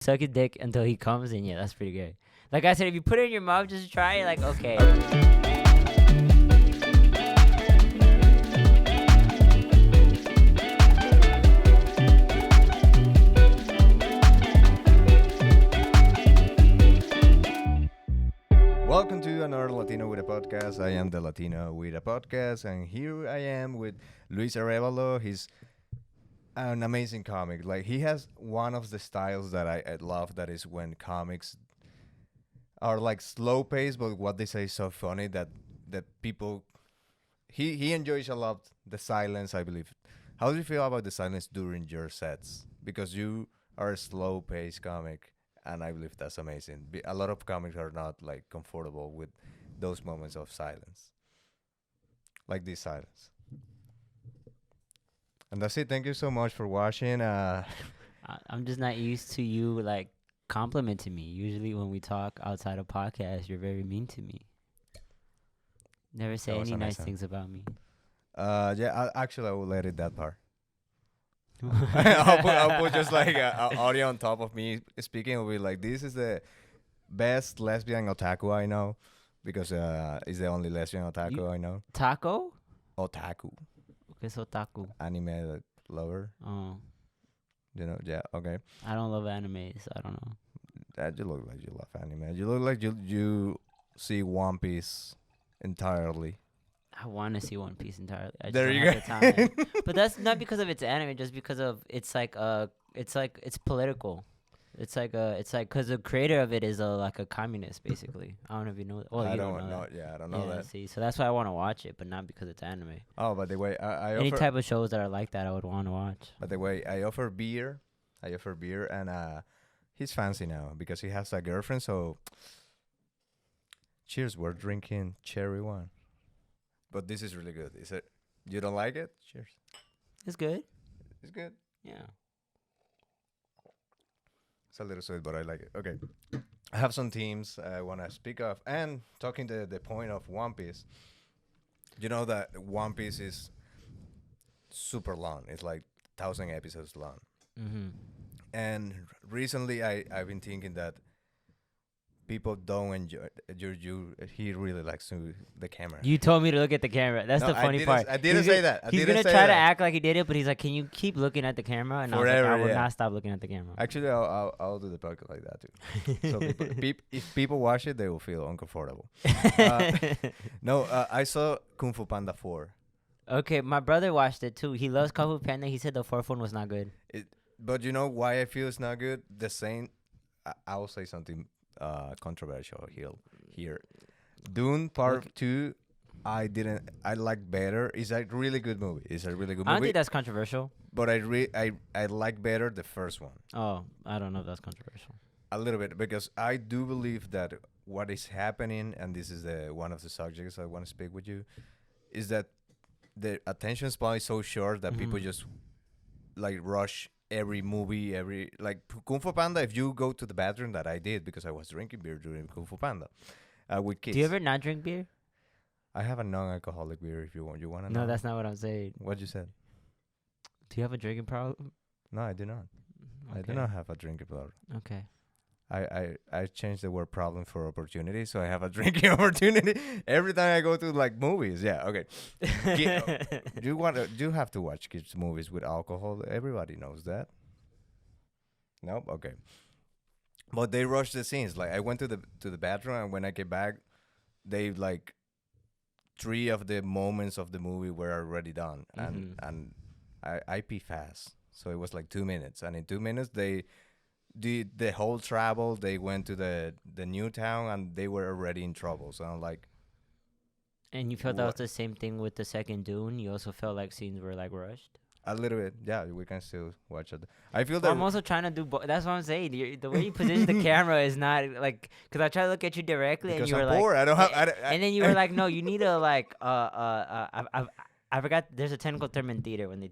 suck his dick until he comes, and yeah, that's pretty good. Like I said, if you put it in your mouth, just try it. Like, okay. Welcome to another Latino with a podcast. I am the Latino with a podcast, and here I am with Luis Arévalo. He's an amazing comic. Like he has one of the styles that I love. That is when comics are like slow paced, but what they say is so funny that people he enjoys a lot the silence. I believe. How do you feel about the silence during your sets? Because you are a slow paced comic. And I believe that's amazing. A lot of comics are not like comfortable with those moments of silence, like this silence. And that's it. Thank you so much for watching. I'm just not used to you like complimenting me. Usually when we talk outside of podcast, you're very mean to me. Never say That was any a nice nice one. things about me. Yeah. I will edit that part. I'll put just like a audio on top of me speaking. It'll be like, this is the best lesbian otaku I know, because it's the only lesbian otaku I know. Taco? Otaku, Okay, so taco. anime lover. Oh, You know, yeah, okay. I don't love anime, so I don't know. That you look like you love anime. You look like you see One Piece entirely. I want to see One Piece entirely. I just There don't you have the time. go. But that's not because of its anime, just because of it's political. It's like because the creator of it is like a communist basically. I don't know if you know. Well, I you don't don't know that. Yeah, I don't know that. See, so that's why I want to watch it, but not because it's anime. Oh, by the way, I Any offer. type of shows that are like that, I would want to watch. By the way, I offer beer. And he's fancy now because he has a girlfriend. So, cheers. We're drinking cherry one, but this is really good. Is it? You don't like it? Cheers. It's good. It's good. Yeah. It's a little sweet, but I like it. Okay. I have some teams I want to speak of. And talking to the point of One Piece, you know that One Piece is super long. It's like 1,000 episodes long. Mhm. And recently I've been thinking that people don't enjoy he really likes the camera. You told me to look at the camera. That's No, the funny part. I didn't He's say gonna- that. I He's didn't gonna say try to that. act like he did it, but he's like, "Can you keep looking at the camera?" And Forever, I was like, "I will yeah. not stop looking at the camera." Actually, I'll do the podcast like that too. So if people watch it, they will feel uncomfortable. No, I saw Kung Fu Panda 4. Okay, my brother watched it too. He loves Kung Fu Panda. He said the fourth one was not good. But you know why I feel it's not good? The same. I will say something controversial here. Dune Part Okay. 2, I like better. It's a really good movie. It's a really good I don't movie. think that's controversial. But I like better the first one. Oh, I don't know if that's controversial. A little bit, because I do believe that what is happening, and this is the one of the subjects I want to speak with you, is that the attention span is so short that people Mhm. just like rush every movie, like Kung Fu Panda. If you go to the bathroom, that I did because I was drinking beer during Kung Fu Panda with kids. Do you ever not drink beer? I have a non-alcoholic beer if you want. You want to know? No, that's not what I'm saying. What you said. Do you have a drinking problem? No, I do not. I do Okay. not have a drinking problem. Okay. I changed the word problem for opportunity, so I have a drinking opportunity every time I go to like movies. Yeah, okay. You have to watch kids movies with alcohol. Everybody knows that. Nope. Okay. But they rush the scenes. Like I went to the bathroom, and when I get back, they like 3 of the moments of the movie were already done, and I pee fast, so it was like 2 minutes, and in 2 minutes they did the whole travel. They went to the new town, and they were already in trouble. So I'm like, And you felt that was What? the same thing with the second Dune? You also felt like scenes were like rushed? a little bit. Yeah, we can still watch it. I feel Well, that I'm also trying to do that's what I'm saying. The way you position the camera is not like, because I try to look at you directly because and you I'm were like, poor. I don't have. and then you were like, no, you need to like, I forgot, there's a technical term in theater when they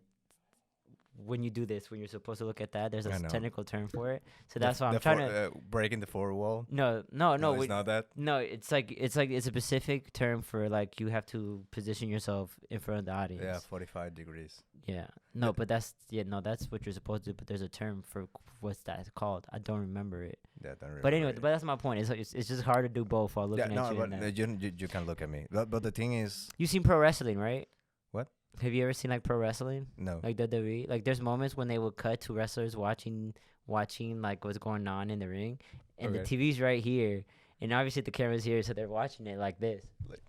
when you do this, when you're supposed to look at that, there's a I know. technical term for it. So The that's f- why I'm the trying four- to. breaking the fourth wall. No, No, it's not that. no. It's a specific term for like you have to position yourself in front of the audience. Yeah, 45 degrees. Yeah. No, but that's that's what you're supposed to do. But there's a term for what's that called? I don't remember it. Yeah, don't But remember anyway, it. but that's my point. It's just hard to do both while Yeah, looking no, at you. but And that. you can look at me. But the thing is, You seen pro wrestling, right? What? Have you ever seen like pro wrestling, no. like WWE? Like there's moments when they would cut to wrestlers watching like what's going on in the ring, and the Okay. TV's right here, and obviously the camera's here, so they're watching it like this. Like-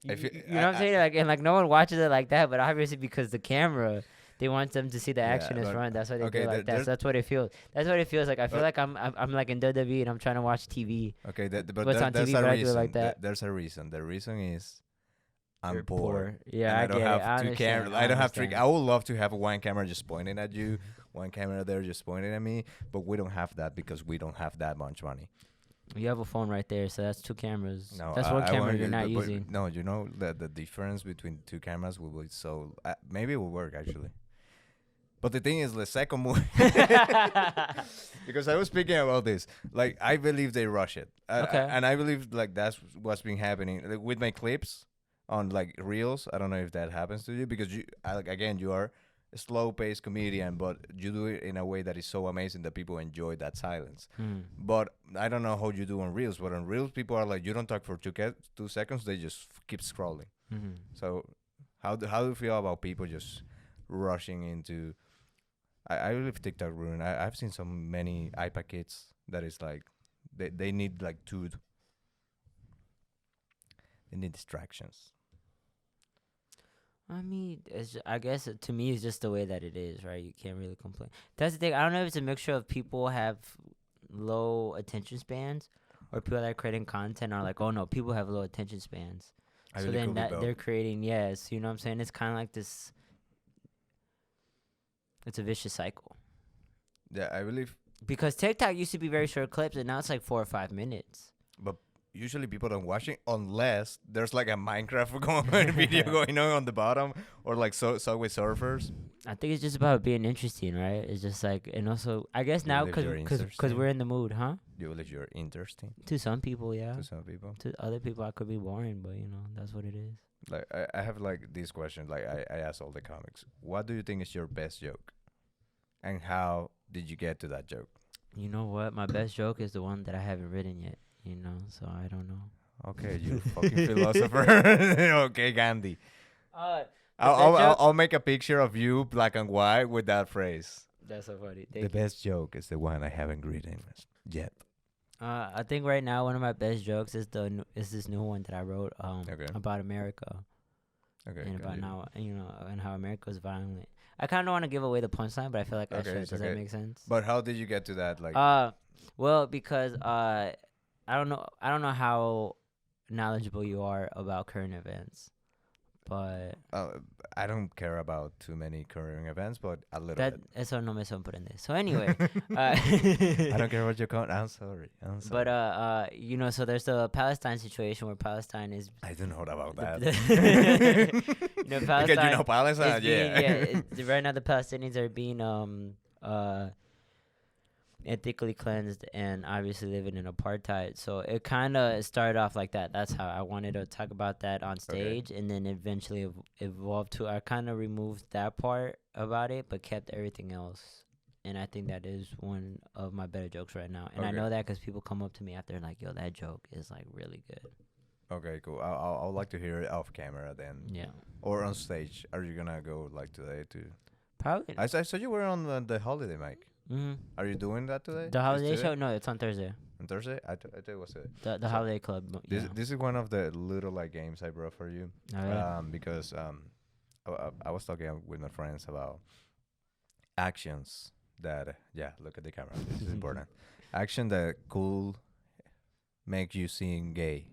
You, I feel- you know what I'm saying? Like and like no one watches it like that, but obviously because the camera. They want them to see the Yeah, action is but- front. That's why they okay, do it like that. there's- So that's what it feels. That's what it feels like. I feel But- like I'm like in WWE and I'm trying to watch TV. Okay, but What's on there's TV, a but I do it reason. like that. There's a reason. The reason is I'm You're poor. Yeah, and I don't get have it. I two understand. cameras. I don't have three. understand. I would love to have one camera just pointing at you, one camera there just pointing at me, but we don't have that because we don't have that much money. You have a phone right there, so that's two cameras. No, That's I- one I camera wanna you're get- not but- using. No, you know that the difference between two cameras will be so. Maybe it will work actually. But the thing is, the second movie, because I was speaking about this, like I believe they rush it, Okay. and I believe like that's what's been happening like, with my clips on like reels. I don't know if that happens to you because like again, you are a slow-paced comedian, but you do it in a way that is so amazing that people enjoy that silence. Hmm. But I don't know how you do on reels. But on reels, people are like, you don't talk for 2 seconds; they just keep scrolling. Mm-hmm. So, how do you feel about people just rushing into? I believe TikTok ruined. I've seen so many iPad kids that is like, they need like they need distractions. I mean, I guess to me, it's just the way that it is, right? You can't really complain. That's the thing. I don't know if it's a mixture of people have low attention spans or people that are creating content are like, oh no, people have low attention spans. I So really then could be that both. they're creating, yes, you know what I'm saying? It's kind of like this, it's a vicious cycle. Yeah, I believe. Because TikTok used to be very short clips and now it's like 4 or 5 minutes. But usually people don't watch it unless there's like a Minecraft going video going on the bottom or like Subway Surfers. I think it's just about being interesting, right? It's just like, and also, I guess You now believe you're because interesting? we're in the mood, huh? You believe you're interesting To some people, yeah. to some people. To other people, I could be boring, but you know, that's what it is. Like I have like this question. Like I ask all the comics, what do you think is your best joke, and how did you get to that joke? You know what? My best joke is the one that I haven't written yet, you know, so I don't know. Okay, you fucking philosopher. Okay, Gandhi. The I'll, best I'll, joke? I'll make a picture of you, black and white, with that phrase. That's so funny. The best joke is the one I haven't written yet. I think right now one of my best jokes is this new one that I wrote Okay. about America Okay. and about continue. now and how America is violent. I kind of want to give away the punchline, but I feel like I Okay, should. it's Does okay. that make sense? But how did you get to that? Like, Well, because I don't know how knowledgeable you are about current events, but I don't care about too many current events, but a little that bit. eso no me sorprende. So anyway, I don't care what you call. I'm sorry. But you know, so there's the Palestine situation where Palestine is. I don't know about that. You know, Because you know Palestine, is being, yeah. right now the Palestinians are being ethically cleansed and obviously living in apartheid. So it kind of started off like that. That's how I wanted to talk about that on stage, and then eventually evolved to I kind of removed that part about it, but kept everything else. And I think that is one of my better jokes right now. And I Okay. know that because people come up to me after and like, yo, that joke is like really good. Okay, cool. I'll like to hear it off camera then, Yeah. or on stage. Are you gonna go like today too? Probably. I saw you were on the holiday mic. Mm-hmm. Are you doing that today? The holiday Just show? today? No, it's on Thursday. On Thursday? I thought it was it. The So holiday club. Yeah. This is one of the little like games I brought for you. Alright. Because I was talking with my friends about actions that look at the camera. This is important. Action that could make you seem gay.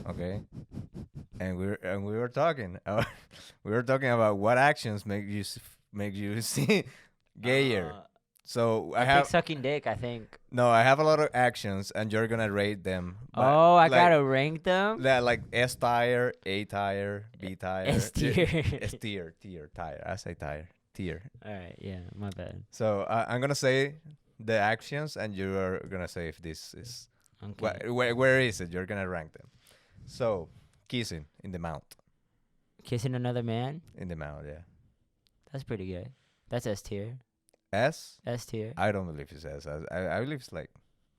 Okay, and we were talking we were talking about what actions make you see gayer. So I I think have sucking dick. I think. no, I have a lot of actions, and you're gonna rate them. Oh, I like, gotta rank them. like S tier, A tier, B tier, S tier. S tier, tire. I say tire, tier. All right. Yeah. My bad. So I'm gonna say the actions, and you are gonna say if this is Okay. where is it? You're gonna rank them. So kissing in the mouth, Kissing another man. yeah. That's pretty good. That's S tier. S. S tier. I don't believe it's S. I believe it's like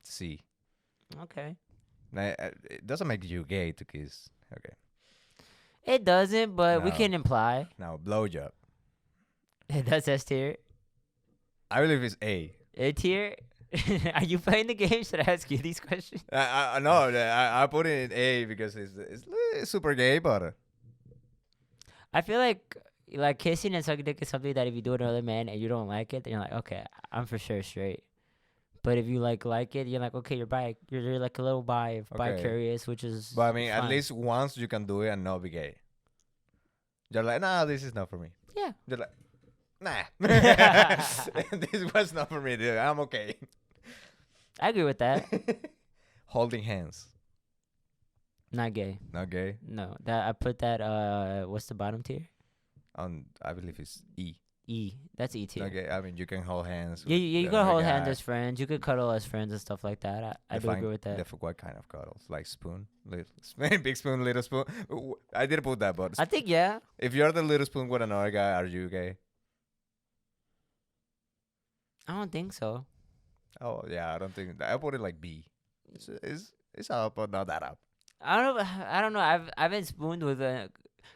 C. Okay. Now, it doesn't make you gay to kiss. Okay. It doesn't, but we No. can imply. Now blowjob. That's S tier. I believe it's A. A tier. Are you playing the game? Should I ask you these questions? I know. I put it in A because it's super gay, but I feel like kissing and sucking dick is something that if you do it to another man and you don't like it, then you're like, okay, I'm for sure straight. But if you like it, you're like, okay, you're like a little bi Okay. curious, which is. I mean, at fine. least once you can do it and not be gay. You're like, nah, this is not for me. Yeah. You're like, nah, this was not for me, dude. I'm okay. I agree with that. Holding hands, Not gay. not gay. No, that I put that. What's the bottom tier? I believe it's E. E. That's E tier. Not gay. I mean, you can hold hands. Yeah, with you can another hold hands guy. as friends. You could cuddle as friends and stuff like that. I do agree with that. What kind of cuddles? Like spoon, little spoon, big spoon, little spoon. I didn't put that, but I think yeah. if you're the little spoon with another guy, are you gay? I don't think so. Oh yeah, I don't think I put it like B. It's up, but not that up. I don't know. I've been spooned with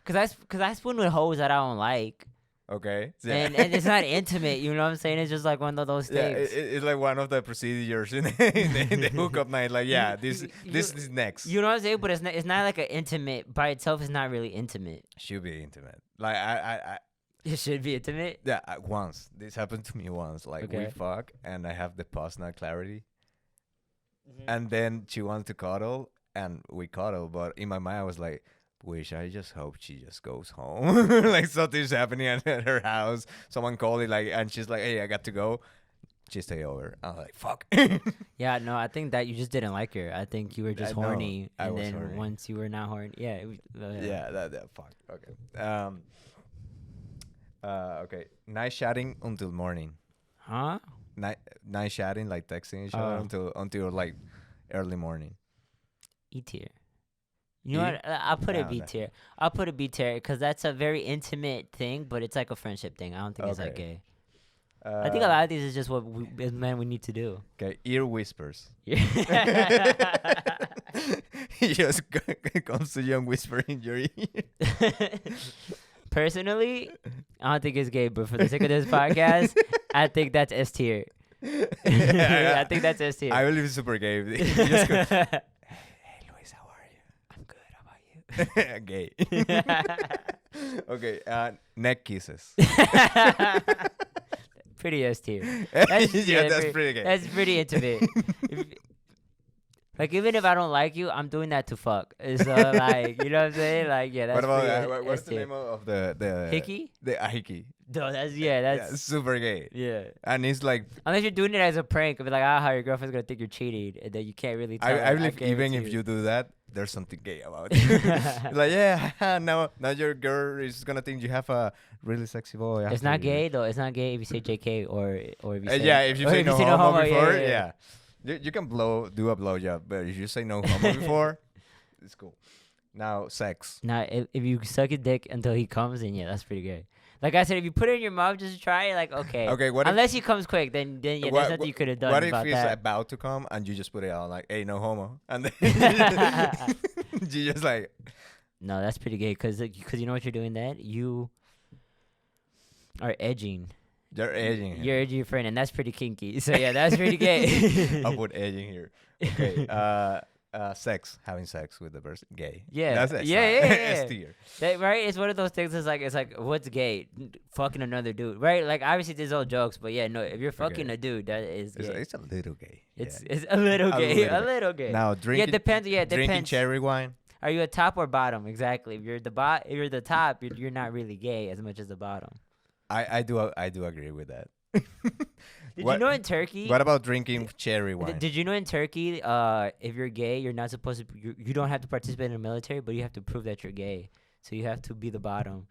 cause I spoon with hoes that I don't like, Okay. and it's not intimate. You know what I'm saying? It's just like one of those Yeah, things. it's like one of the procedures in the hookup night. Like, yeah, this is next. You know what I'm saying? But it's not like an intimate by itself. It's not really intimate. Should be intimate. Like I It should be intimate. yeah. Once this happened to me once. Like we Okay. fuck, and I have the post nut clarity, and then she wants to cuddle, and we cuddle. But in my mind, I was like, wish I just hope she just goes home. Like something's happening at her house. Someone called it like, and she's like, hey, I got to go. She stay over. I'm like, fuck. Yeah, no, I think that you just didn't like her. I think you were just I know, horny, I and was then horny. once you were not horny, yeah, Yeah, that fuck. Okay. Okay. Night chatting until morning. Huh? Night chatting, like texting each other until like early morning. E tier. You know E? what? I'll put it No, B no. tier. I'll put it B tier because that's a very intimate thing, but it's like a friendship thing. I don't think it's like Okay. gay. I think a Uh, lot of these is just what we, as men we need to do. Okay, ear whispers. Yeah. He just comes to you and whisper in your ear. Personally, I don't think it's gay, but for the sake of this podcast, I think that's S tier. I think that's S tier. I believe it's super gay. You just go, hey, Luis, how are you? I'm good. How about you? Gay. Okay, neck kisses. Pretty S tier. Yeah, that's pretty gay. That's pretty intimate. Like even if I don't like you, I'm doing that to fuck. So like, you know what I'm saying? Like yeah, that's What about pretty what's S the tier. name of the Hickey? The hickey. No, that's Yeah, super gay. yeah. And it's like Unless you're doing it as a prank, it'll be like, how your girlfriend's gonna think you're cheating, and then you can't really tell. I believe even guarantee if you do that, there's something gay about it. Like yeah, now your girl is gonna think you have a really sexy boy. It's after not you. gay though. It's not gay if you say JK or if you say Yeah, if you or say no homo before, yeah. yeah. You can do a blowjob, but if you say no homo before, it's cool. Now sex. Now, if you suck his dick until he comes, then yeah, that's pretty gay. Like I said, if you put it in your mouth, just try it. Like okay. Okay, what if Unless he comes quick, then yeah, What- there's nothing you could have done what if about he's that. about to come and you just put it on like, hey, no homo, and then you just like, No, that's pretty gay because you know what you're doing then? You are edging. you're edging. him. You're edging your friend, and that's pretty kinky. So yeah, that's pretty gay. I'll put edging here. Okay. Sex, having sex with the person, gay. Yeah. That's it. Yeah, S yeah. tier. That, right? It's one of those things. It's like what's gay? Fucking another dude, right? Like obviously there's all jokes, but yeah, no. If you're fucking Okay. a dude, that is gay. It's a little gay. It's yeah. a little A gay. little A bit. little gay. Now Yeah, drinking. it depends. Yeah, it Drinking depends. cherry wine. Are you a top or bottom? Exactly. If you're if you're the top, you're not really gay as much as the bottom. I do agree with that. Did you know in Turkey? What about drinking cherry wine? Did you know in Turkey, if you're gay, you're not supposed to. You don't have to participate in the military, but you have to prove that you're gay. So you have to be the bottom.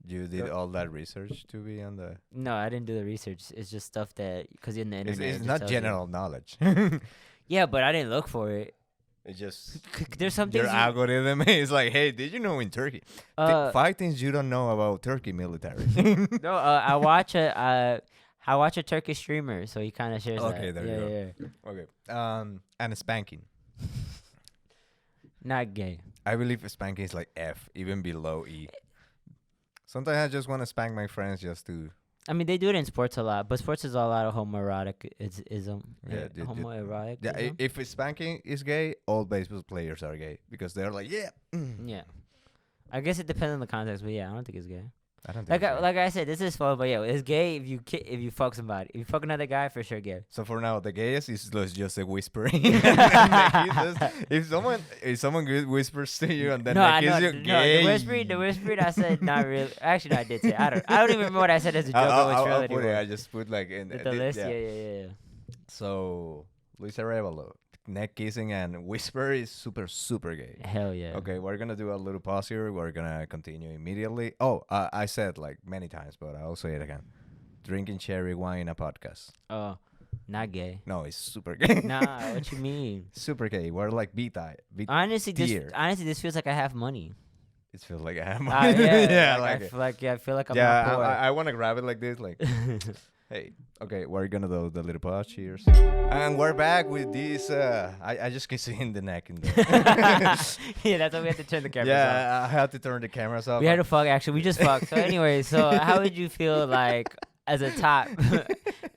You did all that research to be on the. No, I didn't do the research. It's just stuff that because in the internet. It's it just not tells you. general knowledge. Yeah, but I didn't look for it. It's just There's some your things. algorithm is like, hey, did you know in Turkey? 5 things you don't know about Turkey military. No, I watch a Turkish streamer, so he kind of shares that. Okay, there you go. Okay. And a spanking. Not gay. I believe a spanking is like F, even below E. Sometimes I just want to spank my friends just to. I mean, they do it in sports a lot, but sports is a lot of homoerotic ism. Yeah, homoerotic. Yeah, if spanking is gay, all baseball players are gay because they're like, yeah. Yeah. I guess it depends on the context, but yeah, I don't think it's gay. I don't think Like I said, this is fun, but yeah, it's gay if you fuck somebody. If you fuck another guy, for sure gay. So for now, the gayest is just a whispering. if someone whispers to you and then you gay. The whispering, I said not really. Actually, no, I did say. I don't even remember what I said as a joke. I'll put it. I just put like in the list. Yeah. So Luis Arévalo, neck kissing and whisper is super gay. Hell yeah. Okay, we're gonna do a little pause here. We're gonna continue immediately. Oh, I said like many times, but I'll say it again. Drinking cherry wine in a podcast. Oh, not gay. No, it's super gay. Nah, what you mean? Super gay. We're like B-type. Honestly, this feels like I have money. It feels like I have money. Yeah, I feel like I'm not poor. I want to grab it like this, like. Hey, okay, we're gonna do the little pause. Cheers. And we're back with this. I just kissed you in the neck. Yeah, that's why we had to turn the cameras off. Yeah, I had to turn the cameras off. We had to fuck, actually. We just fucked. So anyway, how would you feel like as a top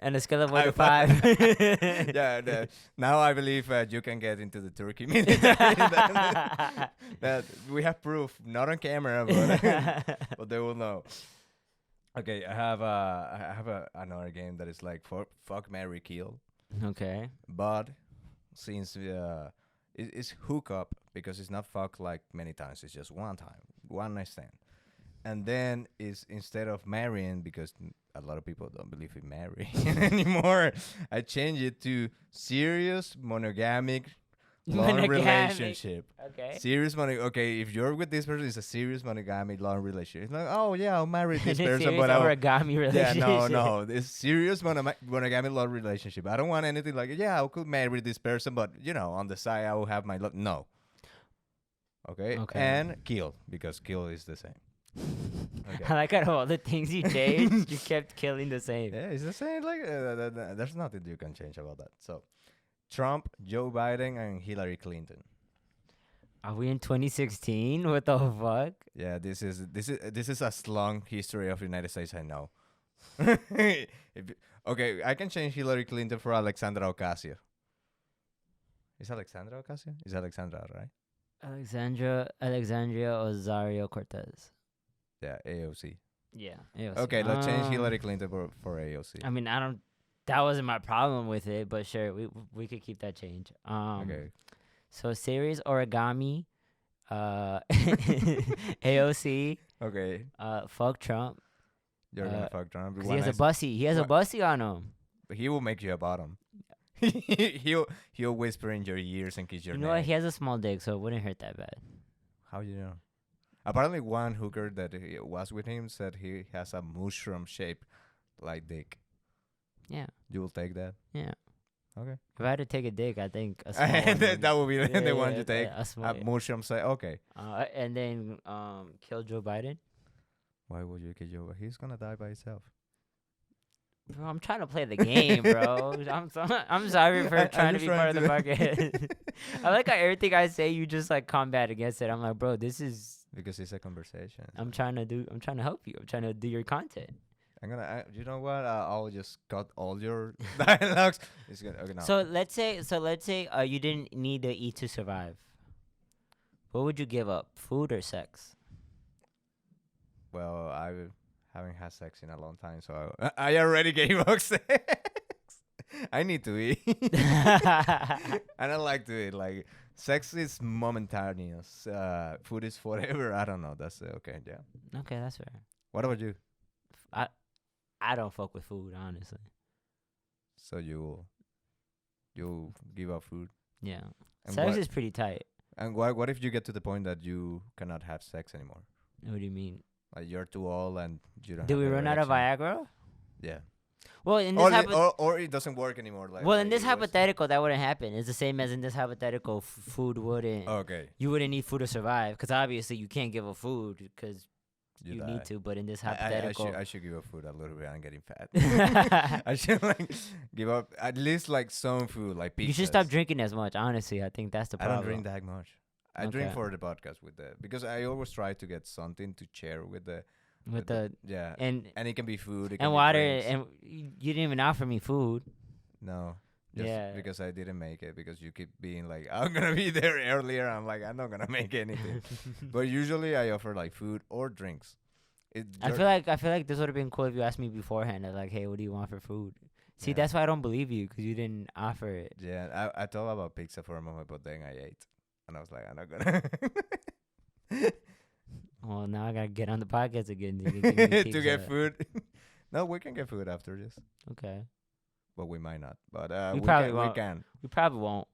on a scale of 1 to 5? Yeah, now I believe you can get into the Turkey military. that we have proof, not on camera, but they will know. Okay, I have another game that is like fuck, marry, kill. Okay. But since it's hook up because it's not fuck like many times, it's just one time, one night stand, and then is instead of marrying because a lot of people don't believe in marrying anymore, I change it to serious monogamic. Long relationship. Okay. Serious money. Okay, if you're with this person, it's a serious monogamy long relationship. It's like, oh yeah, I'll marry this person, but origami relationship. Yeah, no, it's serious monogamy long relationship. I don't want anything like, yeah, I could marry this person, but on the side I will have my love. No. Okay. And kill because kill is the same. Okay. I like out of all the things you changed, you kept killing the same. Yeah, it's the same. Like there's nothing you can change about that. So. Trump, Joe Biden, and Hillary Clinton. Are we in 2016? What the fuck? Yeah, this is a long history of the United States. I know. Okay, I can change Hillary Clinton for Alexandra Ocasio. Is Alexandra Ocasio? Is Alexandra, right? Alexandria Osario Cortez. Yeah, AOC. Yeah, AOC. Okay, let's change Hillary Clinton for AOC. I mean, that wasn't my problem with it, but sure, we could keep that change. Okay. So series origami, AOC. Okay. Fuck Trump. You're gonna fuck Trump. 'Cause he has a bussy. He has a bussy on him. He will make you a bottom. he'll whisper in your ears and kiss your neck. You know what? He has a small dick, so it wouldn't hurt that bad. How you know? Apparently, one hooker that was with him said he has a mushroom-shaped like dick. Yeah. You will take that? Yeah. Okay. If I had to take a dick, I think a small that would be the one you take. A mushroom say okay. And then kill Joe Biden. Why would you kill Joe? He's gonna die by himself. Bro, I'm trying to play the game, bro. I'm sorry for trying to be part of the market. I like how everything I say, you just like combat against it. I'm like, bro, this is because it's a conversation. I'm trying to help you. I'm trying to do your content. You know what? I'll just cut all your dialogues. It's good. Okay, now. So let's say you didn't need to eat to survive. What would you give up? Food or sex? Well, I haven't had sex in a long time, so I already gave up sex. I need to eat. I don't like to eat. Like sex is momentaneous. Food is forever. I don't know. That's okay. Yeah. Okay, that's fair. What about you? I don't fuck with food, honestly. so you'll give up food. Yeah. And Sex what is pretty tight. and what if you get to the point that you cannot have sex anymore? What do you mean? Like you're too old and you don't Do have we the run out of erection. Viagra? Yeah. Well, in this Or it doesn't work anymore. well, in like this it was. hypothetical, that wouldn't happen. It's the same as in this hypothetical. Food wouldn't. Okay. You wouldn't need food to survive because obviously you can't give up food because you die. need to. But in this I hypothetical, I should give up food a little bit. I'm getting fat. I should like give up at least like some food, like pizzas. you should stop drinking as much. Honestly, I think that's the I problem. don't drink that much. I drink Okay. for the podcast because I always try to get something to share with the with the yeah, and and it can be food, it can and be water drinks. and you didn't even offer me food. No, just Yeah. because I didn't make it because you keep being like I'm gonna be there earlier. I'm like I'm not gonna make anything. But usually I offer like food or drinks. I feel like this would have been cool if you asked me beforehand. Like, hey, what do you want for food? See, Yeah. that's why I don't believe you because you didn't offer it. Yeah, I thought about pizza for a moment, but then I ate, and I was like, I'm not gonna Well, now I gotta get on the podcast again to get me to get pizza. food. No, we can get food after this, Okay, but we might not. But We probably we won't. can, we probably won't.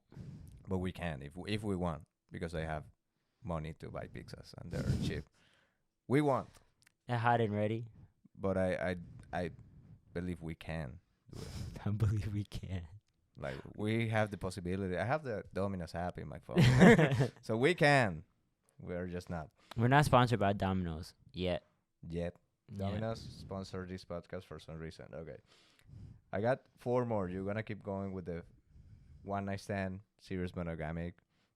but we can if we want because I have money to buy pizzas and they're cheap. We want, They're hot and ready. but I believe we can do it. I believe we can. Like we have the possibility. I have the Domino's app in my phone, so we can. We're just not We're not sponsored by Domino's yet. yet. Yeah. Domino's sponsor this podcast for some reason. Okay, I got 4 more. You're gonna keep going with the one night stand, serious monogamic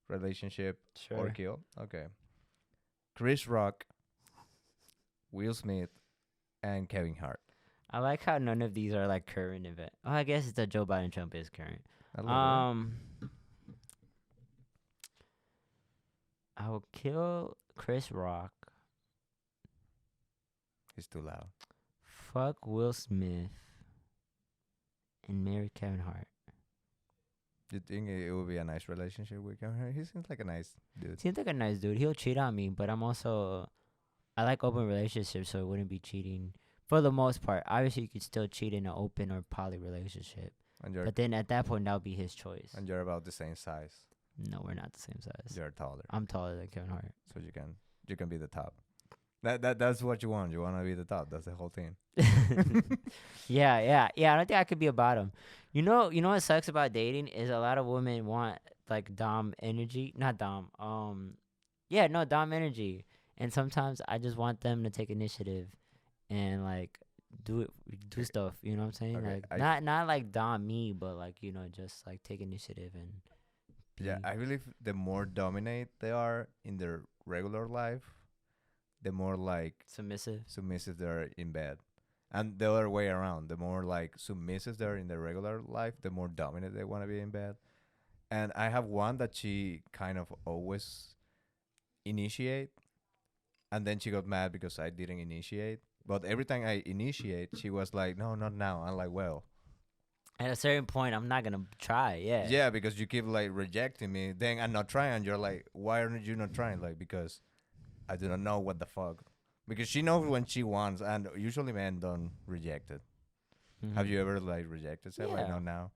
relationship, or Sure. kill. Okay, Chris Rock, Will Smith, and Kevin Hart. I like how none of these are like current event. Oh, I guess it's that Joe Biden Trump is current. I love I will kill Chris Rock. He's too loud. Fuck Will Smith. And marry Kevin Hart. You think it would be a nice relationship with Kevin Hart? He seems like a nice dude. Seems like a nice dude. He'll cheat on me, but I'm also I like open relationships, so it wouldn't be cheating for the most part. Obviously, you could still cheat in an open or poly relationship, And you're but then at that point, that would be his choice. and you're about the same size. No, we're not the same size. You're taller, I'm taller than Kevin Hart. so you can be the top. That's what you want. You want to be the top. That's the whole thing. Yeah. I don't think I could be a bottom. You know what sucks about dating is a lot of women want like dom energy, not dom. Dom energy. And sometimes I just want them to take initiative and like do stuff. You know what I'm saying? Okay, Like not like dom me, but like just like take initiative and. Yeah, I believe the more dominate they are in their regular life, the more like Submissive. submissive they are in bed. And the other way around, the more like submissive they're in their regular life, the more dominant they want to be in bed. And I have one that she kind of always initiate, and then she got mad because I didn't initiate. But every time I initiate, she was like, "No, not now." I'm like, "Well, At a certain point, I'm not gonna try. Yeah. yeah, because you keep like rejecting me. Then I'm not trying. You're like, why aren't you not trying? Like, because I do not know what the fuck. Because she knows when she wants, and usually men don't reject it. Mhm. Have you ever like rejected? Say like, Yeah. no, now.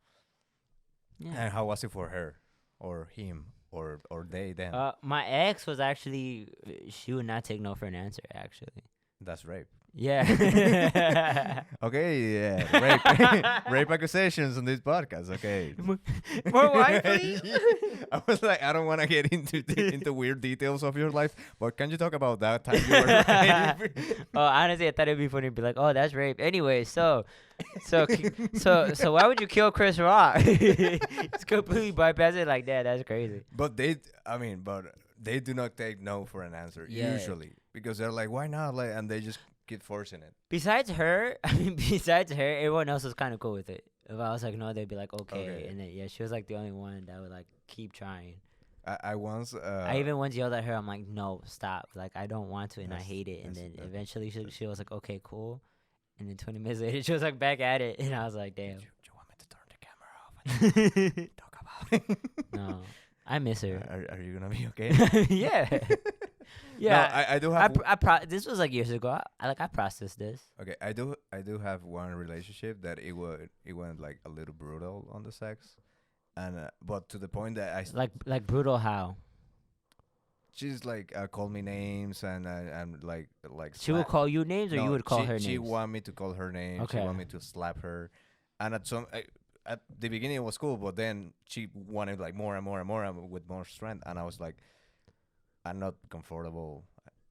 Yeah. And how was it for her, or him, or they? Then My ex was actually she would not take no for an answer. Actually. that's rape. Yeah. Okay, yeah, rape, rape accusations on this podcast. Okay. More wine, please. I was like, I don't want to get into weird details of your life, but can you talk about that time you were raped? Oh, honestly, I thought it'd be funny to be like, "Oh, that's rape." Anyway, so why would you kill Chris Rock? It's completely bypass it like that. That's crazy. But they do not take no for an answer Yeah. usually because they're like, why not? Like, and they just keep forcing it. Besides her, everyone else was kind of cool with it. If I was like, no, they'd be like, okay. And then, yeah, she was like the only one that would like keep trying. I once I even once yelled at her. I'm like, no, stop. Like, I don't want to, and I That's- hate it. And that's- then eventually she was like, okay, cool. And then 20 minutes later, she was like back at it, and I was like, damn. you want me to turn the camera off and talk about it? No, I miss her. Are you gonna be okay? Yeah. Yeah, I do have. this was like years ago. I processed this. Okay, I do have one relationship that it went like a little brutal on the sex, and but to the point that Like brutal how? she's like called me names and like She would slap. call you names, or you No, would call her she names? want me to call her name. She Okay. want me to slap her, and at the beginning it was cool, but then she wanted like more and more and more and with more strength, and I was like, I'm not comfortable.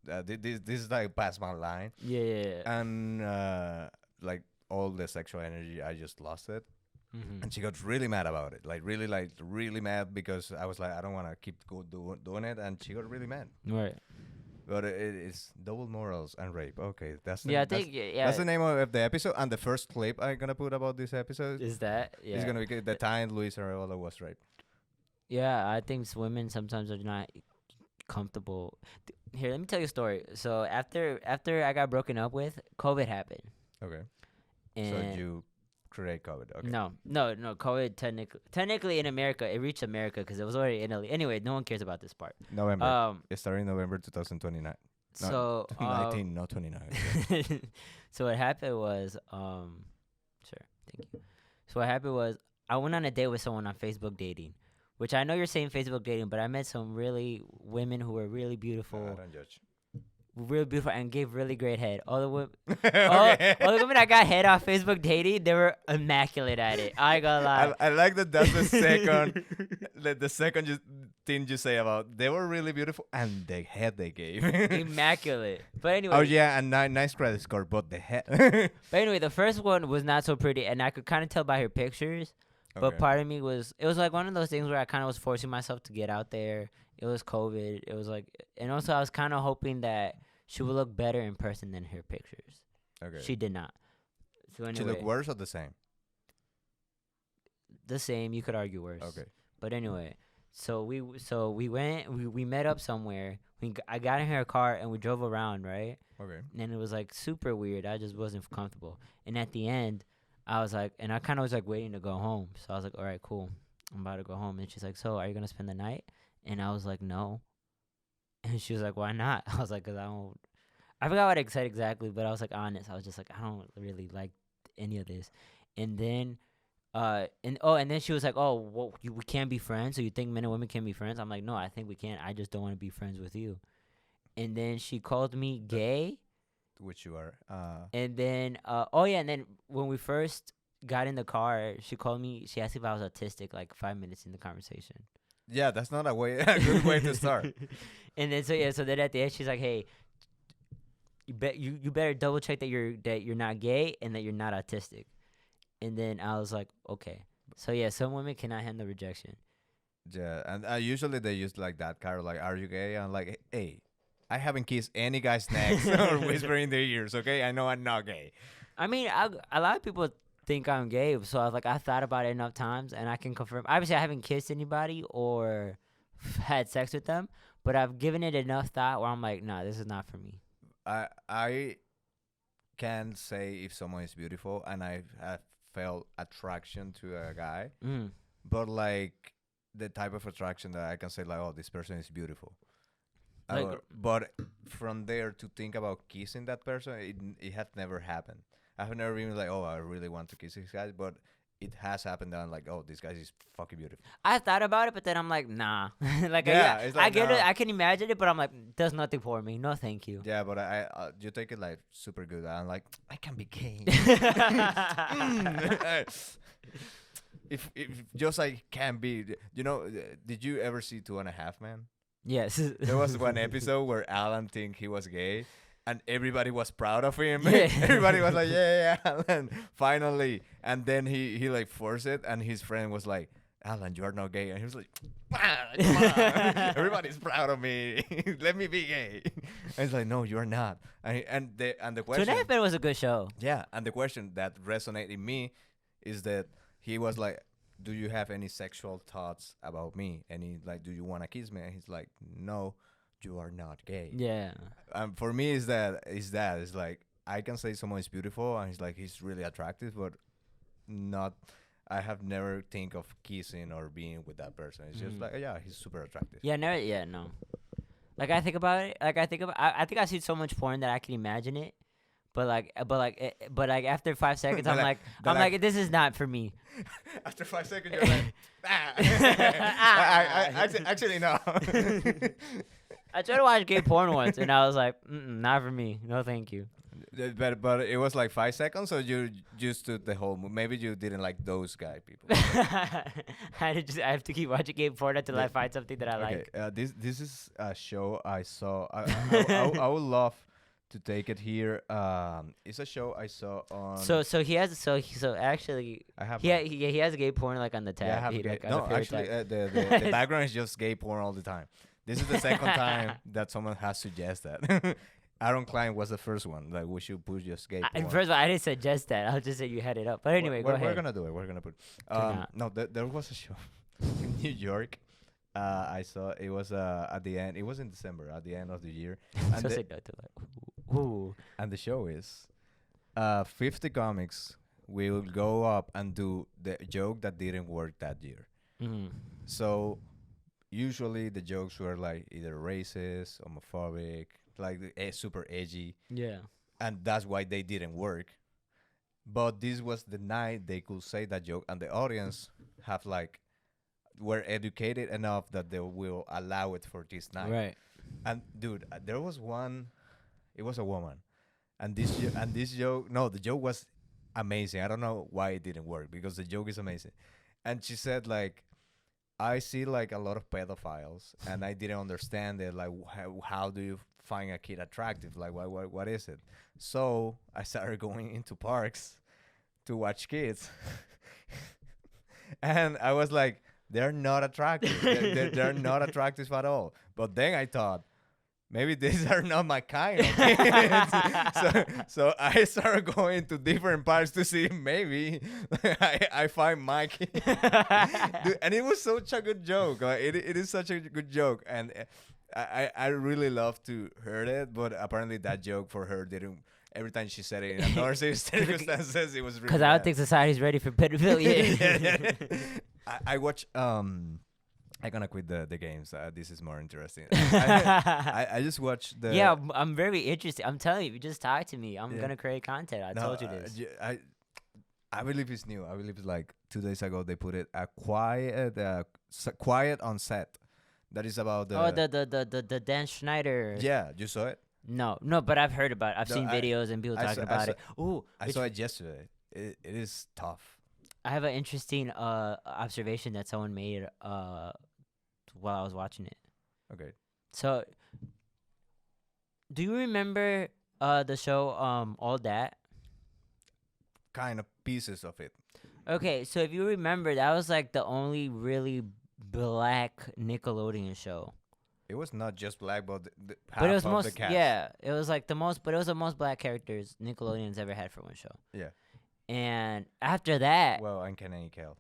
This is like past my line, Yeah, yeah, yeah. and like all the sexual energy, I just lost it. Mm-hmm. And she got really mad about it, like really mad because I was like, I don't want to keep doing it, and she got really mad. Right. But it's double morals and rape. Okay, Yeah, I think that's the name of the episode, and the first clip I'm gonna put about this episode is that is gonna be the time Luis Arévalo was raped. Yeah, I think women sometimes are not comfortable. Here, let me tell you a story. So after I got broken up with, COVID happened, Okay, so and you create COVID. Okay, no, COVID technically in America, it reached America because it was already in Italy. Anyway, no one cares about this part. November. It started in November 2029. So 19, not 29. so what happened was sure, thank you. So what happened was I went on a date with someone on Facebook dating, which I know you're saying Facebook dating, but I met some really women who were really beautiful, Don't judge. and gave really great head. All the women, Okay. all the women that got head off Facebook dating, they were immaculate at it. I ain't gonna lie. I like that. That's the second, the second thing you say about they were really beautiful and the head they gave. Immaculate. But anyway. Oh yeah, and nice credit score, but the head. But anyway, the first one was not so pretty, and I could kind of tell by her pictures. But Okay. part of me it was like one of those things where I kind of was forcing myself to get out there. It was COVID. It was like, and also I was kind of hoping that she would look better in person than her pictures. Okay. She did not. So anyway, She look worse or the same? the same. You could argue worse. Okay. But anyway, so we went. We met up somewhere. I got in her car and we drove around, right? Okay. And it was like super weird. I just wasn't comfortable. And at the end, I was like, and I kind of was like waiting to go home. So I was like, all right, cool. I'm about to go home. And she's like, so are you going to spend the night? And I was like, no. And she was like, why not? I was like, because I forgot what I said exactly, but I was like honest. I was just like, I don't really like any of this. And then, and then she was like, oh, well, we can't be friends. So you think men and women can be friends? I'm like, no, I think we can. I just don't want to be friends with you. And then she called me gay. Which you are. And then, and then when we first got in the car, she called me. She asked if I was autistic, like 5 minutes in the conversation. Yeah, that's not a good way to start. And then so then at the end, she's like, "Hey, you better double check that you're not gay and that you're not autistic." And then I was like, "Okay." So yeah, some women cannot handle rejection. Yeah, and usually they use like that kind of like, "Are you gay?" And like, "Hey, I haven't kissed any guy's necks or whisper in their ears. Okay, I know I'm not gay." I mean, a lot of people think I'm gay, so I was like, I thought about it enough times, and I can confirm. Obviously, I haven't kissed anybody or had sex with them, but I've given it enough thought where I'm like, nah, this is not for me. I can say if someone is beautiful, and I have felt attraction to a guy, but like the type of attraction that I can say like, oh, this person is beautiful. Like, but from there to think about kissing that person, it has never happened. I've never been like, oh, I really want to kiss this guy, but it has happened that I'm like, oh, this guy is fucking beautiful. I thought about it, but then I'm like, nah. Like, Yeah, I it's like, get nah. it. I can imagine it, but I'm like, does nothing for me. No, thank you. Yeah, but you take it like super good. I'm like, I can be gay. if just like can be, did you ever see 2.5 Men? Yes. There was one episode where Alan think he was gay, and everybody was proud of him. Yeah. Everybody was like, yeah, Alan, finally. And then he like forced it, and his friend was like, Alan, you are not gay. And he was like, come on. Everybody's proud of me. Let me be gay. And he's like, no, you're not. And the question. 2.5 Men was a good show. Yeah, and the question that resonated in me is that he was like, do you have any sexual thoughts about me? Any like, do you want to kiss me? And he's like, no, you are not gay. Yeah. For me, it's like I can say someone is beautiful, and he's really attractive, but not. I have never think of kissing or being with that person. It's just like, yeah, he's super attractive. Yeah, no. Like I think about it. Like I think I've seen so much porn that I can imagine it. But like after 5 seconds, But I'm like, like, but I'm like like, this is not for me. after 5 seconds, you're like, ah. Actually, no. I tried to watch gay porn once, and I was like, not for me. No, thank you. But it was like 5 seconds, so you just took the whole. Maybe you didn't like those guy people. I have to keep watching gay porn until I The- find something that I Okay, like. this is a show I saw. I would love to take it here. It's a show I saw on. So he has so actually I have. he has gay porn like on the tab. Yeah, I have. He, Gay, like, on no, the favorite actually, tab. the background is just gay porn all the time. This is the second time that someone has suggested that. Aaron Klein was the first one. Like we should put just gay porn. First of all, I didn't suggest that. I'll just say you had it up. But anyway, go We're ahead. gonna do it. We're gonna put. Turn out. No, there was a show in New York. I saw it was at the end. It was in December, at the end of the year, and So the, say no to like, ooh. and the show is 50 comics will go up and do the joke that didn't work that year. Mm. So usually the jokes were like either racist, homophobic, like super edgy, Yeah. and that's why they didn't work. But this was the night they could say that joke, and the audience have like were educated enough that they will allow it for this night. Right. And dude, there was one. It was a woman, and this joke. No, the joke was amazing. I don't know why it didn't work because the joke is amazing. And she said like, I see like a lot of pedophiles, and I didn't understand it. Like, how do you find a kid attractive? Like, what is it? So I started going into parks to watch kids, and I was like, they're not attractive. They're not attractive at all. But then I thought, maybe these are not my kind of kids. so I started going to different parks to see if maybe I find my kid. Dude, and it was such a good joke. Like, it is such a good joke. And I really love to hear it, but apparently that joke for her didn't. Every time she said it in another circumstances, it was really Because I don't bad. think society's ready for pedophilia. I watch. I'm gonna quit the games. This is more interesting. I just watched the. Yeah, I'm very interested. I'm telling you, if you just talk to me, I'm Yeah. gonna create content. I No, told you this. I believe it's new. I believe it's like 2 days ago they put it a quiet on set. That is about the. Oh, the Dan Schneider. Yeah, you saw it. No, but I've heard about it. I've No, seen videos and people I talking saw- I about saw- it. Ooh, I saw it yesterday. It is tough. I have an interesting observation that someone made while I was watching it. Okay. So, do you remember the show All That? Kind of pieces of it. Okay, so if you remember, that was like the only really black Nickelodeon show. It was not just black, but half But it was of most the cast. yeah, it was like the most, but it was the most black characters Nickelodeon's ever had for one show. Yeah. And after that, Well, and Kenan and Kel.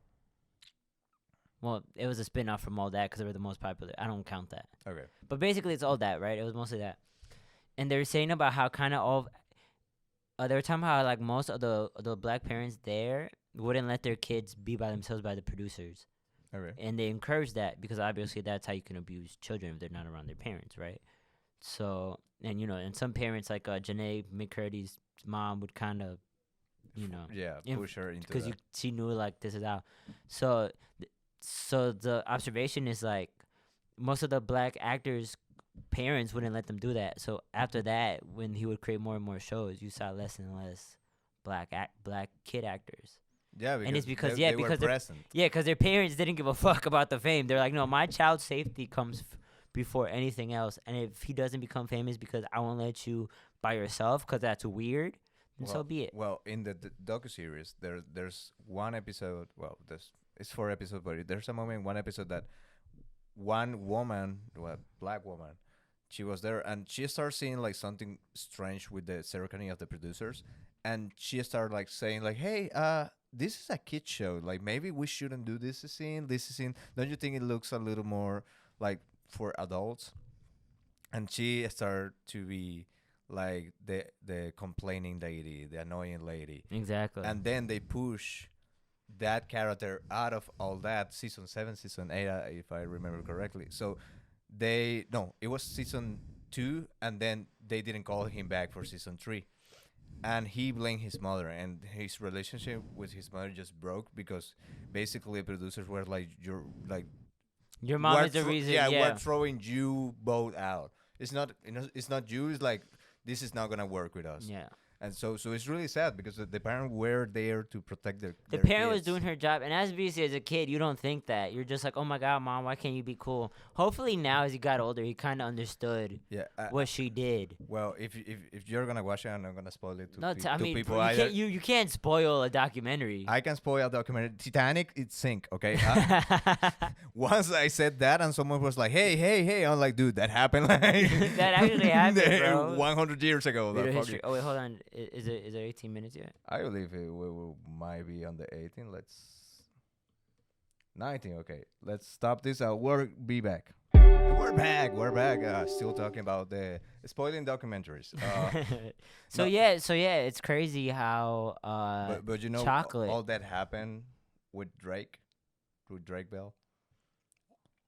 well, it was a spin-off from All That because they were the most popular. I don't count that. Okay. But basically, it's All That, right? It was mostly that. And they were saying about how kind of all, they were talking about how like most of the black parents there wouldn't let their kids be by themselves by the producers. Okay. And they encourage that because obviously that's how you can abuse children if they're not around their parents, right? So, and and some parents like Janae McCurdy's mom would kind of, Yeah, inf- push her into because that. she knew like this is out. So, so the observation is like most of the black actors' parents wouldn't let them do that. So after that, when he would create more and more shows, you saw less and less black kid actors. Yeah, because it's because- they, yeah, they because were they're- present. Yeah, because their parents didn't give a fuck about the fame. They're like, no, my child's safety comes before anything else. And if he doesn't become famous because I won't let you by yourself because that's weird, then so be it. Well, in the docuseries, there's one episode. Well, it's 4 episodes, but there's a moment in one episode that one woman, black woman, she was there and she started seeing like something strange with the ceremony of the producers, and she started like saying like, "Hey, this is a kid show. Like maybe we shouldn't do this scene. This scene. Don't you think it looks a little more like for adults?" And she started to be like the complaining lady, the annoying lady. Exactly. And then they push that character out of All That season 7, season 8, if I remember correctly. So they no, it was season 2, and then they didn't call him back for season 3, and he blamed his mother, and his relationship with his mother just broke because basically producers were like, "You're like, Your mom is the reason. yeah, Yeah. we're throwing you both out. It's not, it's not you. It's like this is not gonna work with us." Yeah. And so it's really sad because the parents were there to protect The their parent was kids. doing her job, and as obviously as a kid, you don't think that. You're just like, "Oh my God, mom, why can't you be cool?" Hopefully now, as he got older, he kind of understood Yeah. what she did. Well, if you're gonna watch it, I'm not gonna spoil it to, No, I to mean, people you either. can't you can't spoil a documentary. I can spoil a documentary. Titanic, it sink. Okay. Once I said that, and someone was like, "Hey, hey, hey," I'm like, "Dude, that happened like That actually happened, bro. 100 years ago." Bit The of fuck history. Oh wait, hold on. Is it 18 minutes yet? I believe we might be on the 18. Let's 19. Okay, let's stop this. We'll be back. We're back. We're back. Still talking about the spoiling documentaries. So no- yeah, it's crazy how but you know, chocolate. all that happened with Drake, with Drake Bell.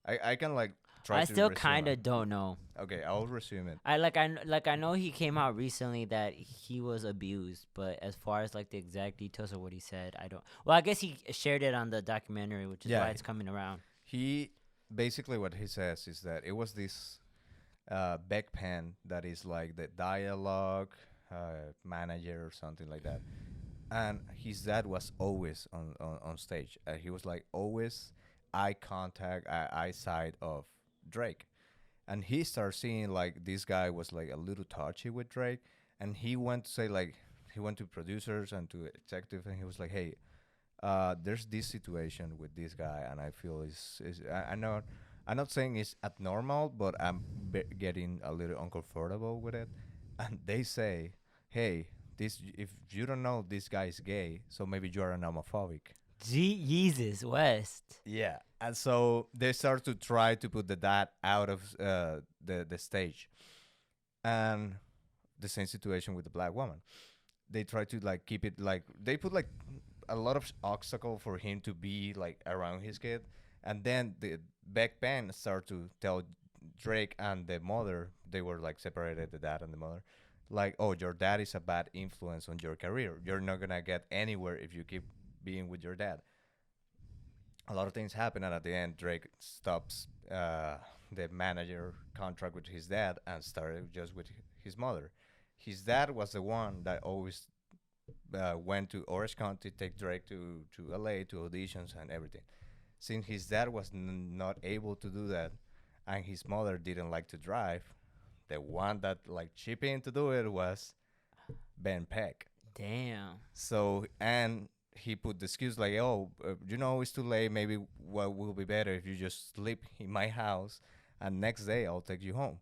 I can like try I to still resume kind of it. don't know. Okay, I'll resume it. I know he came out recently that he was abused, but as far as like the exact details of what he said, I don't. Well, I guess he shared it on the documentary, which is Yeah. why it's coming around. He basically what he says is that it was this Beck pen that is like the dialogue manager or something like that, and his dad was always on stage. He was like always eye contact, eyesight of Drake, and he started seeing like this guy was like a little touchy with Drake, and he went to say like he went to producers and to executive, and he was like, "Hey, there's this situation with this guy, and I feel is I know I'm not saying it's abnormal, but I'm getting a little uncomfortable with it." And they say, "Hey, this if you don't know this guy is gay, so maybe you are an homophobic." Jesus West. Yeah, and so they start to try to put the dad out of the stage, and the same situation with the black woman. They try to like keep it like they put like a lot of obstacle for him to be like around his kid, and then the Beck band start to tell Drake and the mother, they were like separated, the dad and the mother, like, "Oh, your dad is a bad influence on your career. You're not gonna get anywhere if you keep being with your dad." A lot of things happen, and at the end, Drake stops the manager contract with his dad and started just with his mother. His dad was the one that always went to Orange County, take Drake to LA to auditions and everything. Since his dad was not able to do that, and his mother didn't like to drive, the one that like chipped in to do it was Ben Peck. Damn. So and he put the excuse like, "Oh, it's too late. Maybe what will be better if you just sleep in my house, and next day I'll take you home."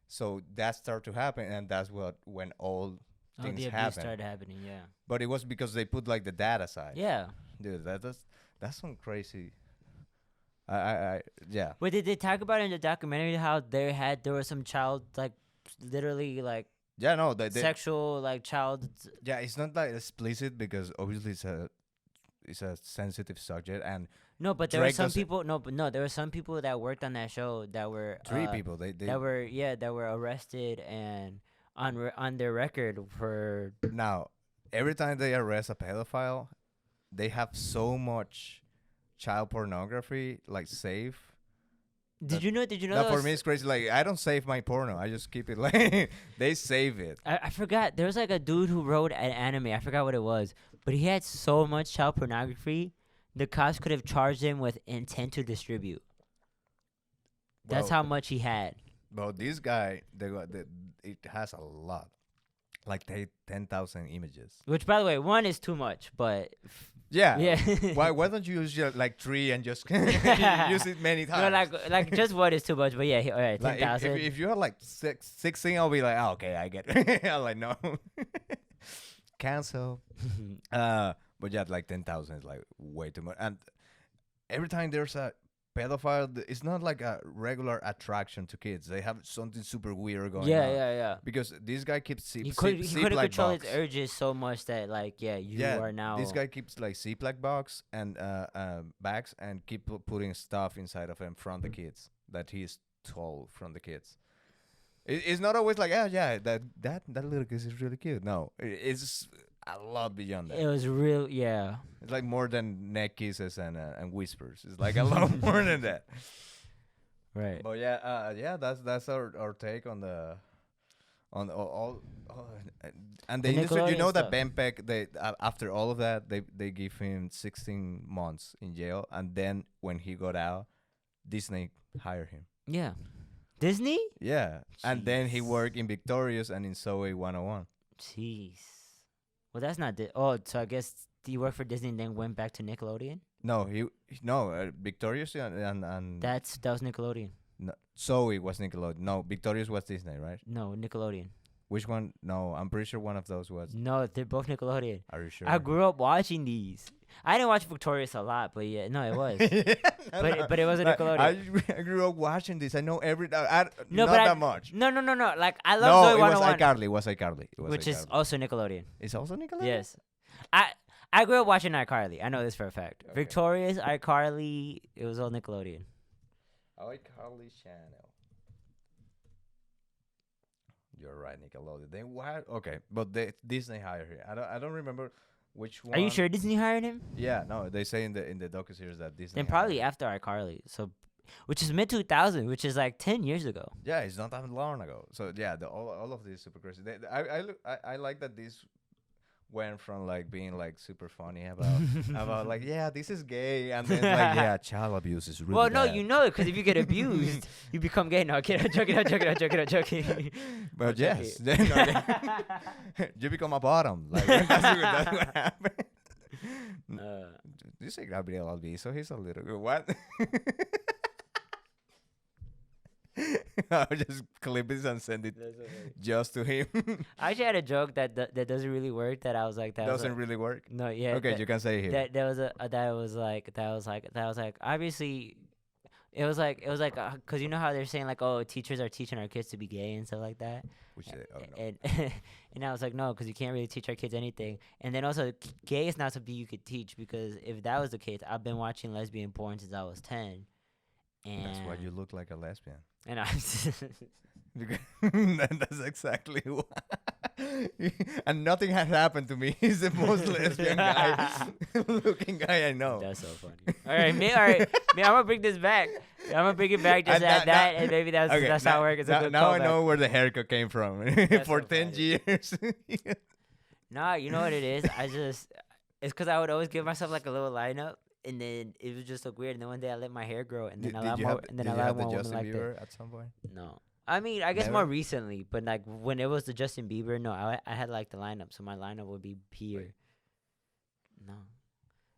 So that started to happen, and that's when all Oh, things the abuse happen. started happening. Yeah. But it was because they put like the dad aside. Yeah. Dude, that's some crazy. I yeah. Wait, did they talk about in the documentary how there was some child like literally like Yeah, no, sexual like child? yeah, it's not like explicit because obviously it's a sensitive subject, and No, but there were Drake some doesn't- people. No, but no, there were some people that worked on that show that were three people they that were arrested and on their record for. now every time they arrest a pedophile, they have so much child pornography like saved. Did you know? Did you know? That that for was- me it's crazy. Like I don't save my porno, I just keep it like they save it. I forgot. There was like a dude who wrote an anime. I forgot what it was, but he had so much child pornography, the cops could have charged him with intent to distribute. That's how much he had. Well, this guy, it has a lot, like 10,000 images. Which, by the way, one is too much, but Yeah. yeah. Why don't you use like 3 and just use it many times? No, like just one is too much, but yeah, all right, Like 10,000. if you have like 16, I'll be like, oh, okay, I get it. I'm like, no. Cancel. But yeah, like 10,000 is like way too much. And every time there's a pedophile, it's not like a regular attraction to kids. They have something super weird going on. Yeah. Because this guy keeps He couldn't control his urges so much that like you are now. This guy keeps like Ziploc box and bags and keep putting stuff inside of him from the kids that he's toll from the kids. It's not always like, oh yeah, that little kid is really cute. No, it's a lot beyond It that. was real, yeah. It's like more than neck kisses and whispers. It's like a lot more than that. Right. But yeah, yeah, that's our take on the on all and the The industry. You Nickelodeon know that stuff. Ben Peck, they after all of that, they give him 16 months in jail, and then when he got out, Disney hired him. Yeah. Disney? Yeah, and then he Jeez. worked in Victorious and in Zoe 101. Jeez. Well, that's not. Oh, so I guess he worked for Disney and then went back to Nickelodeon. No, no, Victorious and That was Nickelodeon. no, Zoe was Nickelodeon. No, Victorious was Disney, right? No, Nickelodeon. Which one? No, I'm pretty sure one of those was. No, they're both Nickelodeon. Are you sure? I grew up watching these. I didn't watch Victorious a lot, but yeah, no, it was. But it was a Nickelodeon. I grew up watching this. I know every. No, not but that much. No. Like I No, love Zoe it was 101, iCarly. It was iCarly. It was which is iCarly. also Nickelodeon. It's also Nickelodeon. Yes, I grew up watching iCarly. I know this for a fact. Okay. Victorious, iCarly, it was all Nickelodeon. iCarly channel. You're right, Nickelodeon. Then why? Okay, but Disney hired here. I don't remember which one. Are you sure Disney hired him? Yeah, no, they say in the docuseries that Disney. Then hired probably him. after iCarly. So, which is mid 2000, which is like 10 years ago. Yeah, it's not that long ago. So yeah, all of this super crazy. I like that this went from like being like super funny about like, yeah, this is gay, and then like, yeah, child abuse is really Well, no, bad. you know it because if you get abused, you become gay. No, kid, I'm joking. I'm joking. But I'm yes, joking. you become a bottom. Like that's what happened. Uh, You say Gabriel Alviso, he's a little what? I'll just clip it and send it just to him. I actually had a joke that doesn't really work. That I was like, Doesn't really work. no, yeah. Okay, you can say it here. That was like obviously it was like because you know how they're saying like, oh, teachers are teaching our kids to be gay and stuff like that. Which they, oh no. And and I was like, no, because you can't really teach our kids anything. And then also, gay is not something you could teach, because if that was the case, I've been watching lesbian porn since I was 10. And That's why you look like a lesbian. And I That's exactly why. And nothing has happened to me. He's the most lesbian guy, looking guy I know. That's so funny. All right, I'm gonna bring this back. I'm gonna bring it back just And at that- that, and maybe that's how it works. It's a good now I callback. know where the haircut came from. For so 10 funny. years. Nah, you know what it is? It's because I would always give myself like a little lineup, and then it was just so weird. And then one day I let my hair grow, and then a lot more, and then a lot more the women Justin like that. Bieber at some point? No. I mean, I guess Never? more recently, but like when it was the Justin Bieber, no, I had like the lineup, so my lineup would be here. No.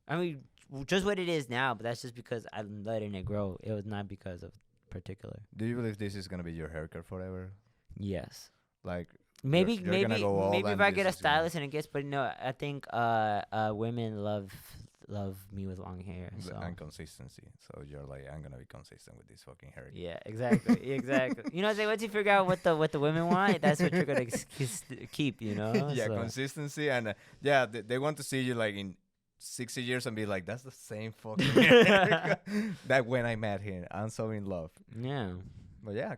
I mean, just what it is now, but that's just because I'm letting it grow. It was not because of particular. Do you believe this is gonna be your haircut forever? Yes. Like, Maybe you're gonna go all maybe if and I this get a is gonna- stylist and it gets, but no, I think women love me with long hair. So and consistency. So you're like, I'm gonna be consistent with this fucking haircut. yeah, exactly, exactly. You know, what I'm saying, once you figure out what the women want, that's what you're gonna keep. You know. Yeah, So, consistency, and yeah, they want to see you like in 60 years and be like, that's the same fucking haircut that when I met him. I'm so in love. yeah. But yeah,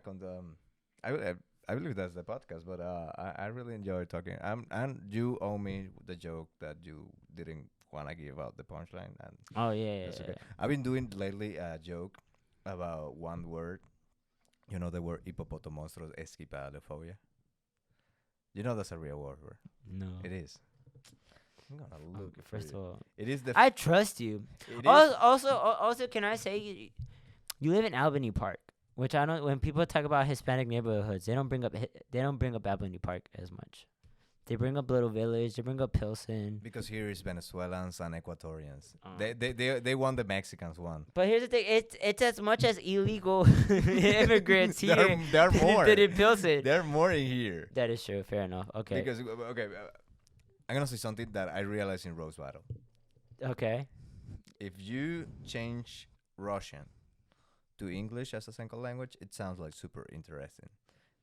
I believe that's the podcast. But I really enjoy talking. And you owe me the joke that you didn't want to give out the punchline, and Oh yeah. that's okay. I've been doing lately a joke about one word. You know the word hippopotamonstros esquipadofobia. You know that's a real word. No. It is. I'm gonna look it for First you. of all, It is the. I trust you. It is. Also, can I say you live in Albany Park, which I don't. When people talk about Hispanic neighborhoods, they don't bring up Albany Park as much. They bring up Little Village. They bring up Pilsen. Because here is Venezuelans and Ecuadorians. Oh. They want the Mexicans one. But here's the thing: it's as much as illegal immigrants here. There are more. than in Pilsen. There are more in here. That is true. Fair enough. Okay. Because I'm gonna say something that I realized in Rose Battle. Okay. If you change Russian to English as a second language, it sounds like super interesting.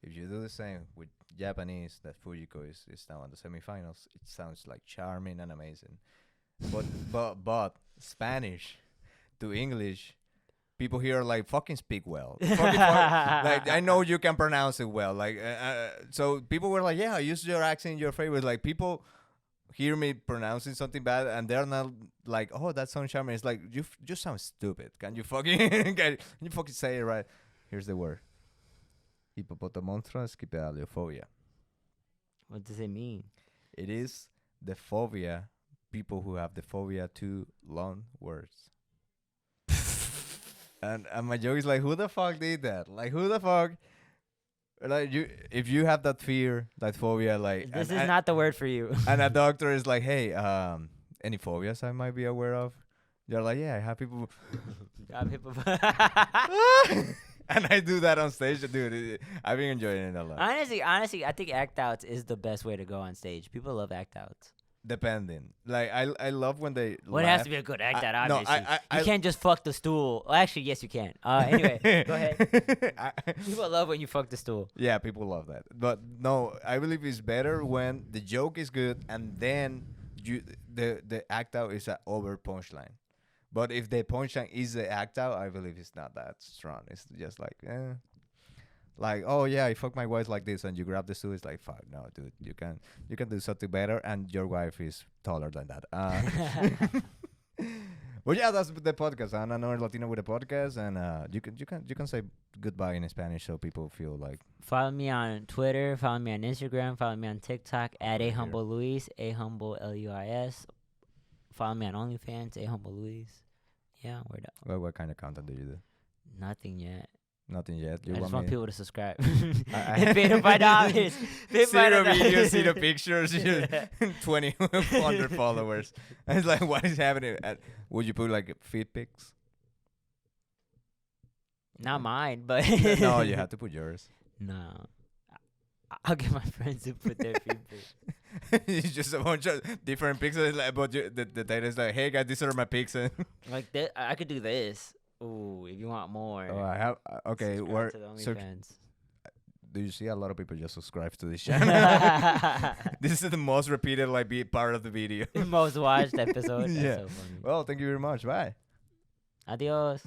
If you do the same with Japanese, that Fujiko is now in the semifinals, it sounds like charming and amazing. But Spanish to English, people here are like, fucking speak well. Like, I know you can pronounce it well. Like, so people were like, yeah, use your accent in your favor. Like, people hear me pronouncing something bad and they're not like, oh, that sounds charming. It's like, you just sound stupid. Can you fucking say it right? Here's the word. Hippopotamonstroscipedaliophobia. What does it mean? It is the phobia, people who have the phobia to long words. And my joke is like, who the fuck did that? Like, who the fuck? Like, if you have that fear, that phobia, like, This is not the word for you. And a doctor is like, hey, any phobias I might be aware of? You're like, yeah, I have people. And I do that on stage, dude. I've been enjoying it a lot. Honestly, I think act outs is the best way to go on stage. People love act outs. Depending, like I love when they. Well, it has to be a good act out, No, obviously. You can't just fuck the stool. Well, actually, yes, you can. Anyway, go ahead. People love when you fuck the stool. Yeah, people love that. But no, I believe it's better when the joke is good and then the act out is an over punchline. But if the punchline is the act out, I believe it's not that strong. It's just like, like, oh yeah, I fuck my wife like this, and you grab the stool. It's like, fuck, no, dude, you can do something better, and your wife is taller than that. But yeah, that's the podcast. I'm another Latino with a podcast, and you can say goodbye in Spanish so people feel like. Follow me on Twitter. Follow me on Instagram. Follow me on TikTok at @ahumble_Luis, @ahumble_Luis. Follow me on OnlyFans, @ahumble_Luis. Yeah, we're done. Well, what kind of content do you do? Nothing yet. Nothing yet. I just want people to subscribe. I Pay to $5. Zero videos, zero pictures, 2,100 followers. And it's like, what is happening? Would you put like feed pics? Not mine, but No, you have to put yours. No, I'll get my friends to put their feed pics. It's just a bunch of different pictures. Like, but the data is like, hey guys, these are my pics. Like that, I could do this. Ooh, if you want more. Oh, I have. Okay, subscribe where? to the So, OnlyFans. do you see a lot of people just subscribe to this channel? This is the most repeated, like, be part of the video. Most watched episode. Yeah. That's so funny. Well, thank you very much. Bye. Adios.